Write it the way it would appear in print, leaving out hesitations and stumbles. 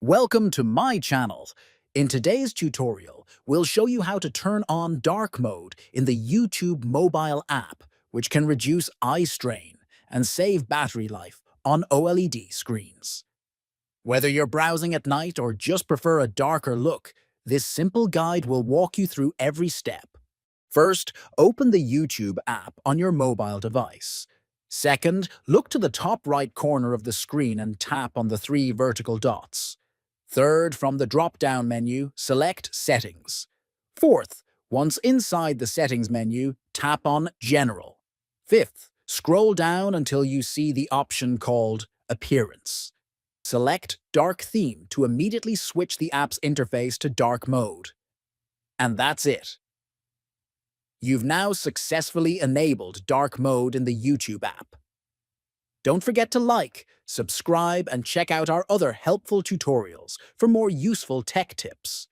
Welcome to my channel. In today's tutorial, we'll show you how to turn on dark mode in the YouTube mobile app, which can reduce eye strain and save battery life on OLED screens. Whether you're browsing at night or just prefer a darker look, this simple guide will walk you through every step. First, open the YouTube app on your mobile device. Second, look to the top right corner of the screen and tap on the three vertical dots. Third, from the drop-down menu, select Settings. Fourth, once inside the Settings menu, tap on General. Fifth, scroll down until you see the option called Appearance. Select Dark Theme to immediately switch the app's interface to dark mode. And that's it. You've now successfully enabled dark mode in the YouTube app. Don't forget to like, subscribe, and check out our other helpful tutorials for more useful tech tips.